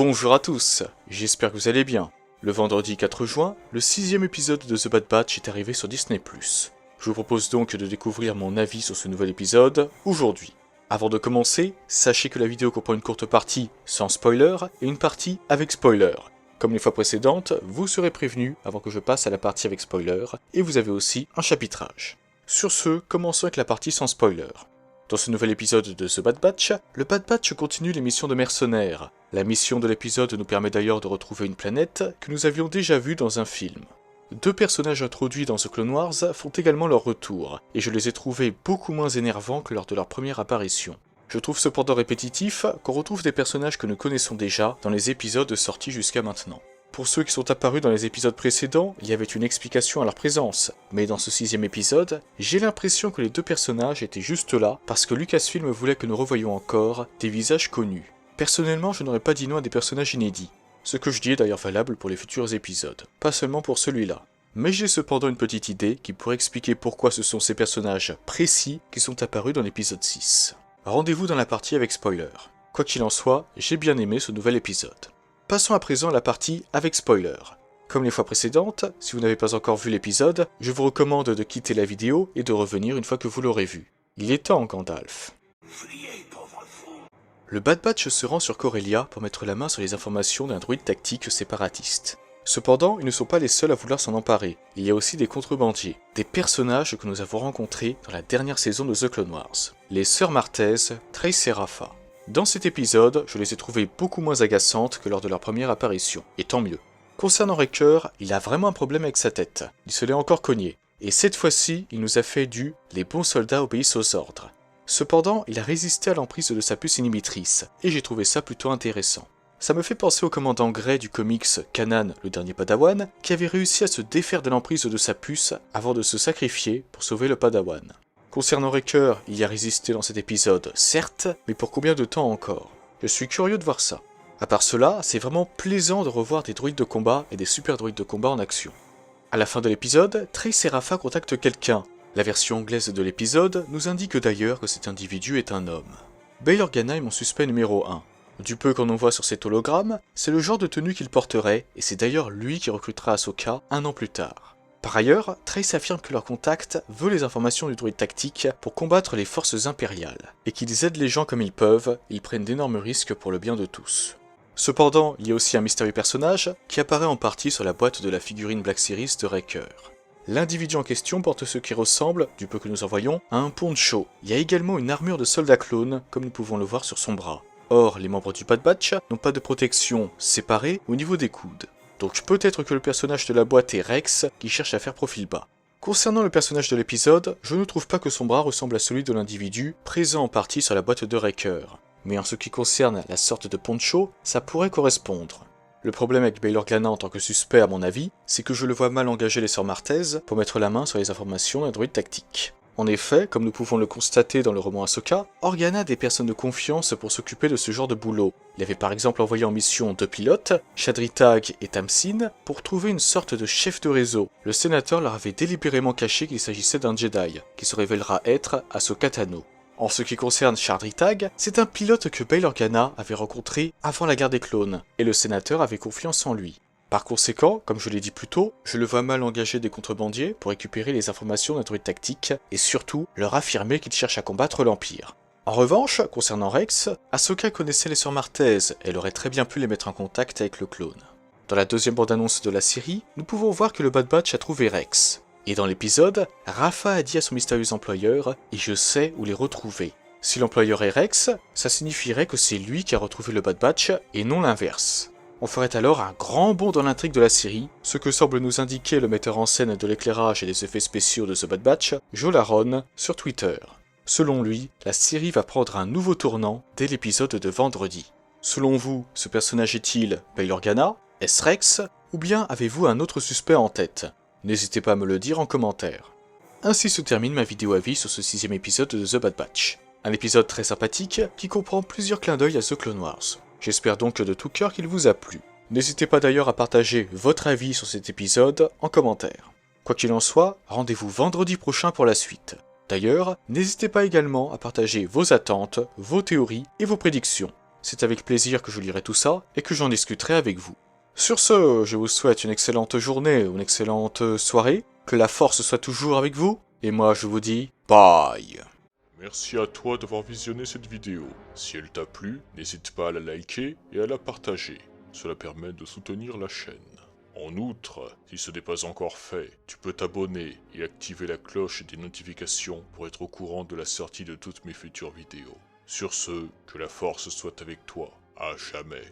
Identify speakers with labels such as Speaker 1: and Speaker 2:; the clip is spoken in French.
Speaker 1: Bonjour à tous, j'espère que vous allez bien. Le vendredi 4 juin, le 6e épisode de The Bad Batch est arrivé sur Disney+. Je vous propose donc de découvrir mon avis sur ce nouvel épisode aujourd'hui. Avant de commencer, sachez que la vidéo comprend une courte partie sans spoiler et une partie avec spoiler. Comme les fois précédentes, vous serez prévenus avant que je passe à la partie avec spoiler, et vous avez aussi un chapitrage. Sur ce, commençons avec la partie sans spoiler. Dans ce nouvel épisode de The Bad Batch, le Bad Batch continue les missions de mercenaires. La mission de l'épisode nous permet d'ailleurs de retrouver une planète que nous avions déjà vue dans un film. Deux personnages introduits dans The Clone Wars font également leur retour, et je les ai trouvés beaucoup moins énervants que lors de leur première apparition. Je trouve cependant répétitif qu'on retrouve des personnages que nous connaissons déjà dans les épisodes sortis jusqu'à maintenant. Pour ceux qui sont apparus dans les épisodes précédents, il y avait une explication à leur présence, mais dans ce 6e épisode, j'ai l'impression que les deux personnages étaient juste là parce que Lucasfilm voulait que nous revoyions encore des visages connus. Personnellement, je n'aurais pas dit non à des personnages inédits, ce que je dis est d'ailleurs valable pour les futurs épisodes, pas seulement pour celui-là. Mais j'ai cependant une petite idée qui pourrait expliquer pourquoi ce sont ces personnages précis qui sont apparus dans l'épisode 6. Rendez-vous dans la partie avec spoiler. Quoi qu'il en soit, j'ai bien aimé ce nouvel épisode. Passons à présent à la partie avec spoiler. Comme les fois précédentes, si vous n'avez pas encore vu l'épisode, je vous recommande de quitter la vidéo et de revenir une fois que vous l'aurez vu. Il est temps, Gandalf. Le Bad Batch se rend sur Corellia pour mettre la main sur les informations d'un droïde tactique séparatiste. Cependant, ils ne sont pas les seuls à vouloir s'en emparer. Il y a aussi des contrebandiers, des personnages que nous avons rencontrés dans la dernière saison de The Clone Wars. Les Sœurs Martez, Trace et Rafa. Dans cet épisode, je les ai trouvées beaucoup moins agaçantes que lors de leur première apparition, et tant mieux. Concernant Wrecker, il a vraiment un problème avec sa tête, il se l'est encore cogné, et cette fois-ci, il nous a fait du « les bons soldats obéissent aux ordres ». Cependant, il a résisté à l'emprise de sa puce inhibitrice, et j'ai trouvé ça plutôt intéressant. Ça me fait penser au commandant Grey du comics Kanan, le dernier Padawan, qui avait réussi à se défaire de l'emprise de sa puce avant de se sacrifier pour sauver le Padawan. Concernant Wrecker, il y a résisté dans cet épisode, certes, mais pour combien de temps encore? Je suis curieux de voir ça. À part cela, c'est vraiment plaisant de revoir des droïdes de combat et des super droïdes de combat en action. À la fin de l'épisode, Trace et Rafa contactent quelqu'un. La version anglaise de l'épisode nous indique d'ailleurs que cet individu est un homme. Bail Organa est mon suspect numéro 1. Du peu qu'on en voit sur cet hologramme, c'est le genre de tenue qu'il porterait, et c'est d'ailleurs lui qui recrutera Ahsoka un an plus tard. Par ailleurs, Trace affirme que leur contact veut les informations du droïde tactique pour combattre les forces impériales, et qu'ils aident les gens comme ils peuvent, ils prennent d'énormes risques pour le bien de tous. Cependant, il y a aussi un mystérieux personnage qui apparaît en partie sur la boîte de la figurine Black Series de Wrecker. L'individu en question porte ce qui ressemble, du peu que nous en voyons, à un poncho. Il y a également une armure de soldat clone, comme nous pouvons le voir sur son bras. Or, les membres du Bad Batch n'ont pas de protection séparée au niveau des coudes. Donc peut-être que le personnage de la boîte est Rex qui cherche à faire profil bas. Concernant le personnage de l'épisode, je ne trouve pas que son bras ressemble à celui de l'individu présent en partie sur la boîte de Wrecker. Mais en ce qui concerne la sorte de poncho, ça pourrait correspondre. Le problème avec Bail Organa en tant que suspect à mon avis, c'est que je le vois mal engager les Sœurs Martez pour mettre la main sur les informations d'un droïde tactique. En effet, comme nous pouvons le constater dans le roman Ahsoka, Organa a des personnes de confiance pour s'occuper de ce genre de boulot. Il avait par exemple envoyé en mission 2 pilotes, Shadritag et Tamsin, pour trouver une sorte de chef de réseau. Le sénateur leur avait délibérément caché qu'il s'agissait d'un Jedi, qui se révélera être Ahsoka Tano. En ce qui concerne Shadritag, c'est un pilote que Bail Organa avait rencontré avant la guerre des clones, et le sénateur avait confiance en lui. Par conséquent, comme je l'ai dit plus tôt, je le vois mal engager des contrebandiers pour récupérer les informations d'un droïde tactique et surtout leur affirmer qu'il cherche à combattre l'Empire. En revanche, concernant Rex, Ahsoka connaissait les Sœurs Martez et elle aurait très bien pu les mettre en contact avec le clone. Dans la deuxième bande-annonce de la série, nous pouvons voir que le Bad Batch a trouvé Rex. Et dans l'épisode, Rafa a dit à son mystérieux employeur « Et je sais où les retrouver ». Si l'employeur est Rex, ça signifierait que c'est lui qui a retrouvé le Bad Batch et non l'inverse. On ferait alors un grand bond dans l'intrigue de la série, ce que semble nous indiquer le metteur en scène de l'éclairage et des effets spéciaux de The Bad Batch, Joe Laron, sur Twitter. Selon lui, la série va prendre un nouveau tournant dès l'épisode de vendredi. Selon vous, ce personnage est-il Bail Organa, est-ce Rex, ou bien avez-vous un autre suspect en tête? N'hésitez pas à me le dire en commentaire. Ainsi se termine ma vidéo avis sur ce 6e épisode de The Bad Batch. Un épisode très sympathique qui comprend plusieurs clins d'œil à The Clone Wars. J'espère donc de tout cœur qu'il vous a plu. N'hésitez pas d'ailleurs à partager votre avis sur cet épisode en commentaire. Quoi qu'il en soit, rendez-vous vendredi prochain pour la suite. D'ailleurs, n'hésitez pas également à partager vos attentes, vos théories et vos prédictions. c'est avec plaisir que je lirai tout ça et que j'en discuterai avec vous. Sur ce, je vous souhaite une excellente journée ou une excellente soirée, que la force soit toujours avec vous, et moi je vous dis bye.
Speaker 2: Merci à toi d'avoir visionné cette vidéo. Si elle t'a plu, n'hésite pas à la liker et à la partager. Cela permet de soutenir la chaîne. En outre, si ce n'est pas encore fait, tu peux t'abonner et activer la cloche des notifications pour être au courant de la sortie de toutes mes futures vidéos. Sur ce, que la force soit avec toi, à jamais.